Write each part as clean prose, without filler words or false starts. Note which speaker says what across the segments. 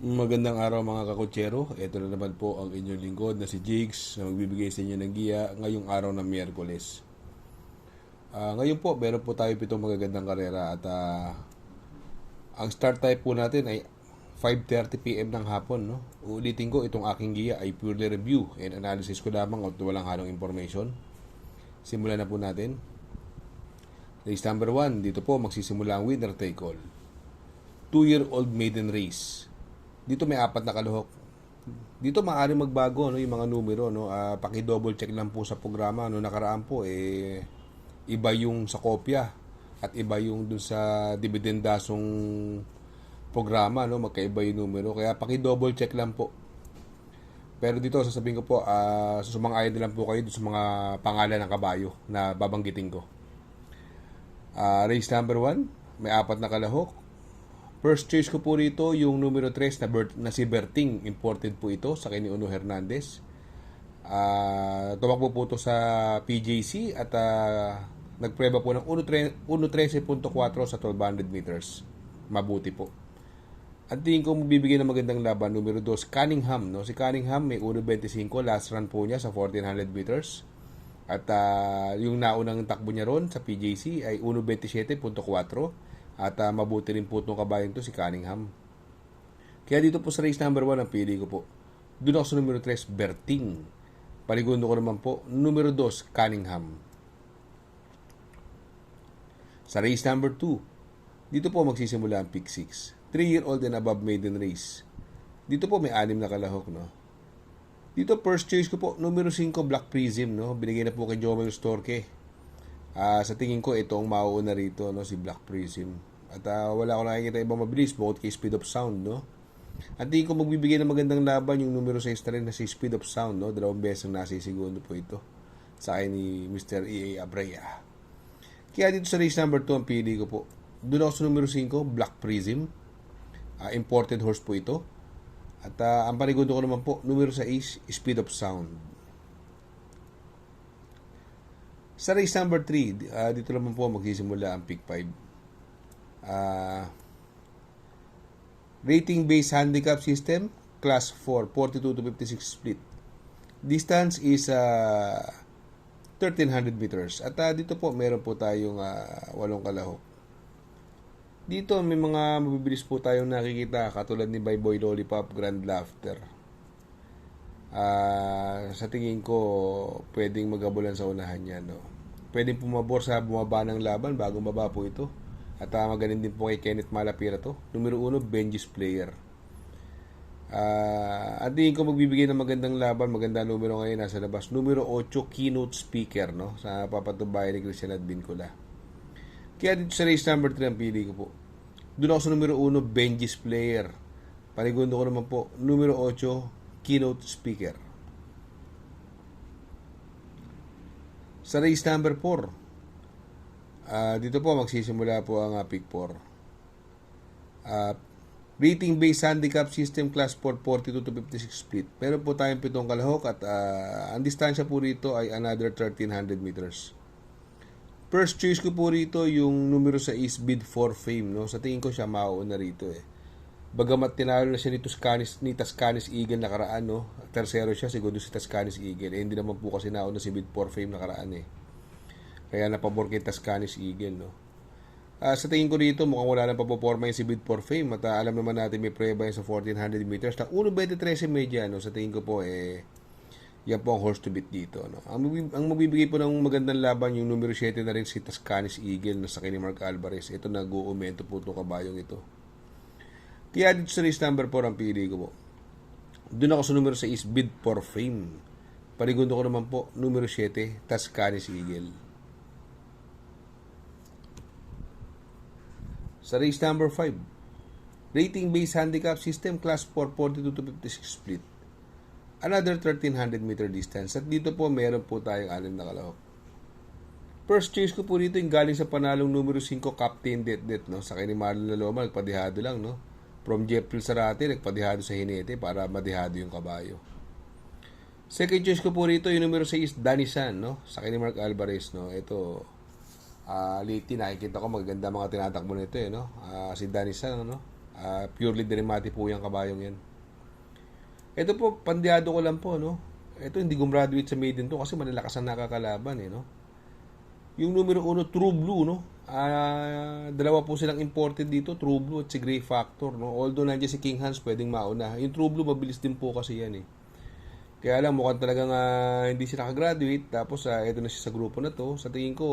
Speaker 1: Magandang araw mga kakutsero. Ito na naman po ang inyong lingkod na si Jigs na magbibigay sa inyo ng giya ngayong araw ng Miyerkules. Ngayon po, meron po tayo pitong magagandang karera at ang start time po natin ay 5:30 p.m. ng hapon. No? Uulitin ko, itong aking giya ay purely review and analysis ko lamang at walang halong information. Simulan na po natin. Race number 1, dito po magsisimula ang winner take all. 2-year-old maiden race. Dito may apat na kaluhok. Dito maaari magbago no yung mga numero no. Paki-double check lang po sa programa no nakaraan po iba yung sa kopya at iba yung dun sa dividendasong programa no, magkaiba yung numero. Kaya paki-double check lang po. Pero dito sasabihin ko po sumang-ayon na lang po kayo sa mga pangalan ng kabayo na babanggitin ko. Race number 1, may apat na kalahok. First choice ko po rito yung numero 3 na si Berting. Imported po ito sa kay ni Uno Hernandez. Tumakbo po ito sa PJC at nagpreba po ng 1.13.4 sa 1200 meters. Mabuti po. At tingin ko magbibigay ng magandang laban, numero 2, Cunningham. No? Si Cunningham may 1.25, last run po niya sa 1400 meters. At yung naunang takbo niya ron sa PJC ay 1.27.4. At mabuti rin po itong kabayan to si Cunningham. Kaya dito po sa race number 1 ang pili ko po. Doon ako sa numero 3, Berting. Paligundo ko naman po, numero 2, Cunningham. Sa race number 2, dito po magsisimula ang pick 6. 3-year-old and above maiden race. Dito po may 6 na kalahok, no? Dito first choice ko po, numero 5, Black Prism, no? Binigay na po kay Jomel Storke. Sa tingin ko ito ang mauuna rito no, si Black Prism. At wala ko nakikita ibang mabilis bukod kay Speed of Sound no. At tingin ko magbibigay ng magandang laban yung numero 6 na rin na si Speed of Sound no. 2 beses ang nasisigundo po ito sa akin ni Mr. E.A. Abraya. Kaya dito sa race number 2 ang pili ko po. Doon ako sa numero 5, Black Prism. Imported horse po ito. At ang panigundo ko naman po, numero 6, Speed of Sound. Sa race number 3, dito naman po magsisimula ang pick 5. Rating based handicap system, class 4, 42 to 56 split. Distance is 1300 meters. At dito po meron po tayong 8 kalahok. Dito may mga mabibilis po tayong nakikita katulad ni Boy Lollipop, Grand Laughter. Sa tingin ko pwedeng magabulan sa unahan yan no. Pwedeng pumabor sa bumaba ng laban bago baba po ito. At magaling din po kay Kenneth Malapira to. Numero 1, Benji's Player. At tingin ko magbibigay ng magandang laban, magandang numero ngayon nasa labas. Numero 8, Keynote Speaker no, sa papatubayan ni Christian Advincula. Kaya dito sa race number 3 ang pili ko po. Doon ako sa numero 1, Benji's Player. Panigundo ko naman po, numero 8, Keynote Speaker. Sa race number 4, dito po magsisimula po ang pick 4. Rating based handicap system class 4, 42 to 56 split. Meron po tayong 7 kalahok at ang distansya po rito ay another 1300 meters. First choice ko po rito yung numero 6, Bid for Fame. No? Sa tingin ko siya mauuna rito Bagamat tinalo na siya ni Tascanis Eagle nakaraan, no? Tersero siya, segundo si Tascanis Eagle. Hindi naman po kasi nauna si Bid for Fame nakaraan Kaya napabor kay Tascanis Eagle, no? Sa tingin ko dito, mukhang wala nang papoporma yung si Bid for Fame. At alam naman natin may preba yan sa 1400 meters na 1.23 media, no? Sa tingin ko po, yan po ang horse to beat dito, no? Ang mabibigay po ng magandang laban yung numero 7 na rin si Tascanis Eagle na sa kay ni Mark Alvarez. Ito nag-uumento po itong kabayong ito. Kaya dito sa race number 4 ang pili ko po. Doon ako sa numero 6, Bid for Fame. Parigundo ko naman po, numero 7, Tascanis Eagle. Sa race number 5, rating based handicap system, class 4, 42 to 56 split. Another 1300 meter distance. At dito po, meron po tayong 6 na kalahok. First choice ko po dito yung galing sa panalong numero 5, Captain Det no? Sa kay ni Marlon Laloma, nagpadihado lang, no? From Jeffrey Sarate, nagpadihado sa Hinete para madihado yung kabayo. Second choice ko po rito yung numero 6, Danny San, no? Sa kay ni Mark Alvarez, no? Ito, lately nakikita ko maganda mga tinatakbo nito, no? Si Danny San, no? Purely Derivati po yung kabayong yan. Ito po, pandiado ko lang po, no? Ito, hindi gumraduate sa maiden to kasi malalakas ang nakakalaban, no? Yung numero 1, True Blue, no? Dalawa po silang imported dito, True Blue at si Grey Factor, no? Although nandiyan si King Hans, pwedeng mauna. Yung True Blue, mabilis din po kasi yan, eh. Kaya lang, mukhang talagang hindi siya nakagraduate. Tapos, ito na siya sa grupo na to. Sa tingin ko,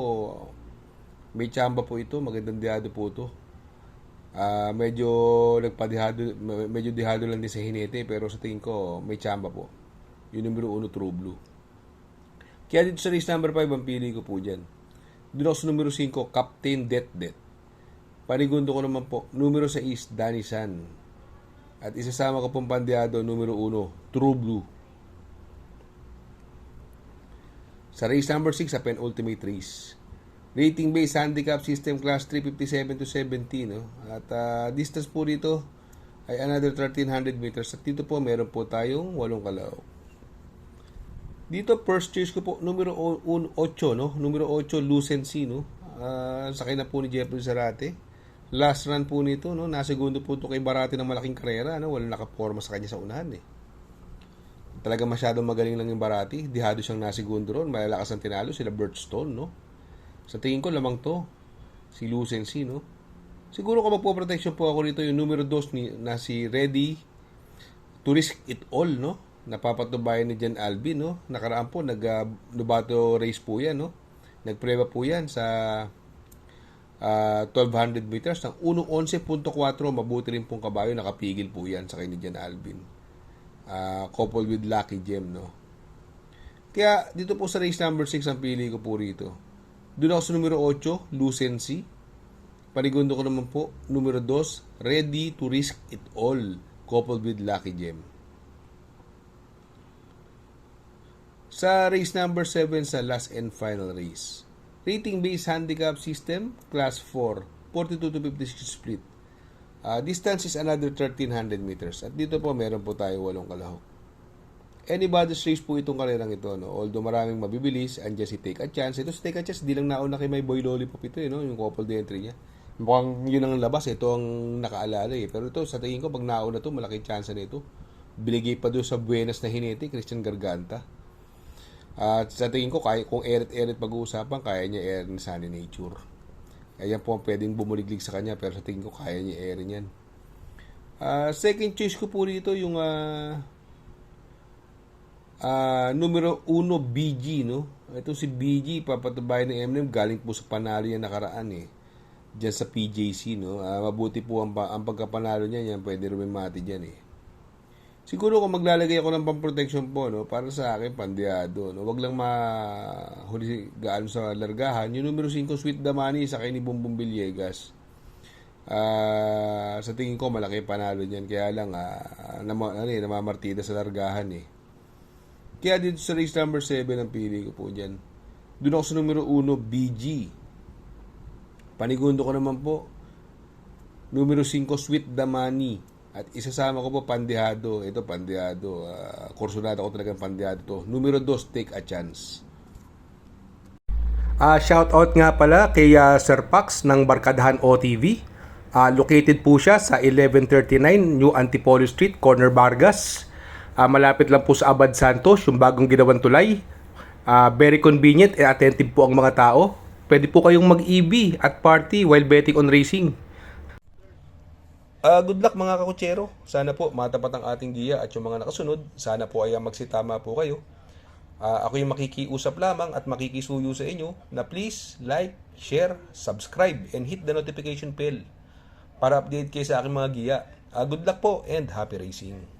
Speaker 1: may tsamba po ito. Magandang dihado po ito. Medyo dihado lang din sa hinete. Pero sa tingin ko, may tsamba po. Yung numero 1, True Blue. Kaya dito sa race number 5, ang pili ko po dyan. Doon ako sa numero 5, Captain Det. Panigundo ko naman po, numero 6, Danny San. At isasama ko pong pandiado, numero 1, True Blue. Sa race number 6, sa penultimate race. Rating based handicap system class 357 to 70, no? At distance po dito ay another 1,300 meters. At dito po meron po tayong 8 kalao. Dito first choice ko po numero 8, no? Numero 8 Lucency, no? Sakay na po ni Jeffrey Zarate. Last run po nito, no? Nasegundo po ito kay Barate ng malaking karera, no? Walang nakaporma sa kanya sa unahan, eh. Talaga masyadong magaling lang yung Barati. Dihado siyang nasigundo ron. Malalakas ang tinalo. Sila Birchstone, no? Sa tingin ko, lamang to. Si Lucency, no? Siguro kung magpo-protection po ako rito, yung numero 2 na si Ready to Risk It All, no? Napapatubayan ni Jan Alvin, no? Nakaraan po, nag-Nubato race po yan, no? Nagpreba po yan sa 1,200 meters ng 1:11.4. Mabuti rin pong kabayo. Nakapigil po yan sa kay ni Jan Alvin. Coupled with Lucky Gem, no? Kaya dito po sa race number 6 ang pili ko po rito. Doon ako sa numero 8, Lucency. Panigundo ko naman po, numero 2, Ready to Risk It All, coupled with Lucky Gem. Sa race number 7 sa last and final race. Rating based handicap system, class 4, 42 to 56 split. Distance is another 1,300 meters. At dito po, meron po tayo 8 kalahok. Anybody's race po itong karerang ito, no? Although maraming mabibilis, andyan si Take a Chance. Ito si Take a Chance, di lang nauna kay may Boy Lollipop ito, no? Yung coupled entry niya. Mukhang yun ang labas, ito ang nakaalala, eh. Pero ito, sa tingin ko, pag nauna to, malaking chance na ito. Binigay pa doon sa Buenas na hinete, Christian Garganta. At sa tingin ko, kung eret-eret pag-uusapan, kaya niya air ni Sunny Nature. Ayan po ang pwedeng bumuliglig sa kanya, pero sa tingin ko kaya niya air yan. Second choice ko po dito yung numero 1 BG, no? Ito si BG, papatubayan ng Eminem, galing po sa panalo yan nakaraan, eh. Diyan sa PJC, no? Mabuti po ang pagkapanalo niya, yan pwede rin mati dyan, eh. Siguro kung maglalagay ako ng pang-protection po, no, para sa akin, pandiado, no, wag lang mahuli gaano sa largahan. Yung numero 5, Sweet Damani, sa kay ni Bumbong Villegas. Sa tingin ko, malaki panalo niyan. Kaya lang, namamartida sa largahan, eh. Kaya dito sa race number 7, ang pili ko po dyan. Doon ako sa numero 1, BG. Panigundo ko naman po, numero 5, Sweet Damani. At isasama ko po pandihado. Ito pandihado. Kursunado ko talagang pandihado to. Numero 2, Take a Chance.
Speaker 2: Shout out nga pala kay Sir Pax ng Barkadahan OTV. Located po siya sa 1139 New Antipolo Street, Corner Vargas. Malapit lang po sa Abad Santos, yung bagong ginawang tulay. Very convenient and attentive po ang mga tao. Pwede po kayong mag-EB at party while betting on racing.
Speaker 1: Good luck mga kakutsero. Sana po matapat ang ating giya at yung mga nakasunod. Sana po ay magsitama po kayo. Ako yung makikiusap lamang at makikisuyo sa inyo na please like, share, subscribe, and hit the notification bell para update kayo sa aking mga giya. Good luck po and happy racing.